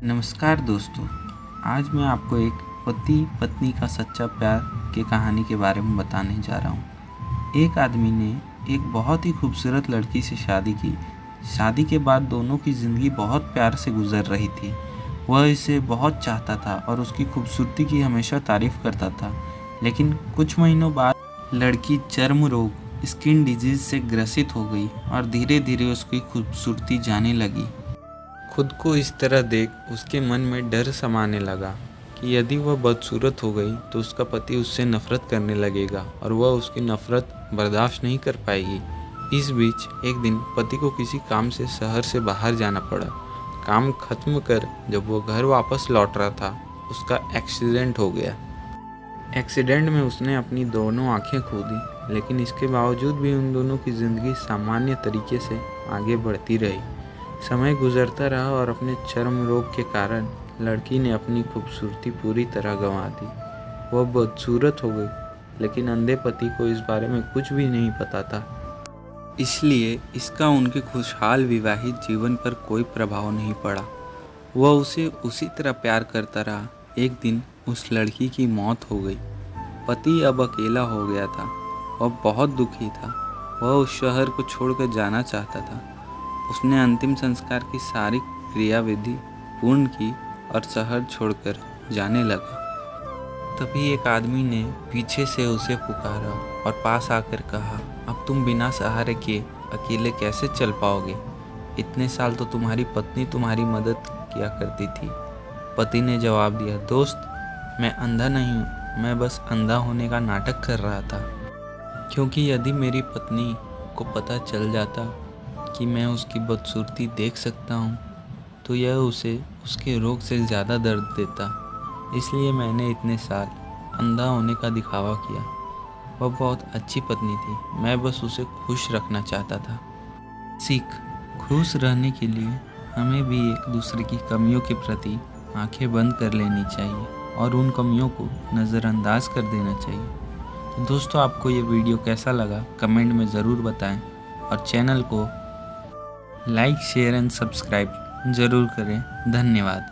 नमस्कार दोस्तों, आज मैं आपको एक पति पत्नी का सच्चा प्यार की कहानी के बारे में बताने जा रहा हूँ। एक आदमी ने एक बहुत ही खूबसूरत लड़की से शादी की। शादी के बाद दोनों की ज़िंदगी बहुत प्यार से गुजर रही थी। वह इसे बहुत चाहता था और उसकी खूबसूरती की हमेशा तारीफ़ करता था। लेकिन कुछ महीनों बाद लड़की चर्म रोग स्किन डिजीज़ से ग्रसित हो गई और धीरे धीरे उसकी खूबसूरती जाने लगी। खुद को इस तरह देख उसके मन में डर समाने लगा कि यदि वह बदसूरत हो गई तो उसका पति उससे नफरत करने लगेगा और वह उसकी नफरत बर्दाश्त नहीं कर पाएगी। इस बीच एक दिन पति को किसी काम से शहर से बाहर जाना पड़ा। काम खत्म कर जब वह घर वापस लौट रहा था, उसका एक्सीडेंट हो गया। एक्सीडेंट में उसने अपनी दोनों आंखें खो दी, लेकिन इसके बावजूद भी उन दोनों की ज़िंदगी सामान्य तरीके से आगे बढ़ती रही। समय गुजरता रहा और अपने चर्म रोग के कारण लड़की ने अपनी खूबसूरती पूरी तरह गंवा दी। वह बदसूरत हो गई, लेकिन अंधे पति को इस बारे में कुछ भी नहीं पता था, इसलिए इसका उनके खुशहाल विवाहित जीवन पर कोई प्रभाव नहीं पड़ा। वह उसे उसी तरह प्यार करता रहा। एक दिन उस लड़की की मौत हो गई। पति अब अकेला हो गया था। वह बहुत दुखी था। वह उस शहर को छोड़कर जाना चाहता था। उसने अंतिम संस्कार की सारी क्रियाविधि पूर्ण की और शहर छोड़कर जाने लगा। तभी एक आदमी ने पीछे से उसे पुकारा और पास आकर कहा, अब तुम बिना सहारे के अकेले कैसे चल पाओगे? इतने साल तो तुम्हारी पत्नी तुम्हारी मदद किया करती थी। पति ने जवाब दिया, दोस्त, मैं अंधा नहीं हूँ, मैं बस अंधा होने का नाटक कर रहा था। क्योंकि यदि मेरी पत्नी को पता चल जाता कि मैं उसकी बदसूरती देख सकता हूँ, तो यह उसे उसके रोग से ज़्यादा दर्द देता। इसलिए मैंने इतने साल अंधा होने का दिखावा किया। वह बहुत अच्छी पत्नी थी, मैं बस उसे खुश रखना चाहता था। सीख: खुश रहने के लिए हमें भी एक दूसरे की कमियों के प्रति आंखें बंद कर लेनी चाहिए और उन कमियों को नज़रअंदाज कर देना चाहिए। तो दोस्तों, आपको ये वीडियो कैसा लगा कमेंट में ज़रूर बताएं और चैनल को लाइक, शेयर एंड सब्सक्राइब ज़रूर करें। धन्यवाद।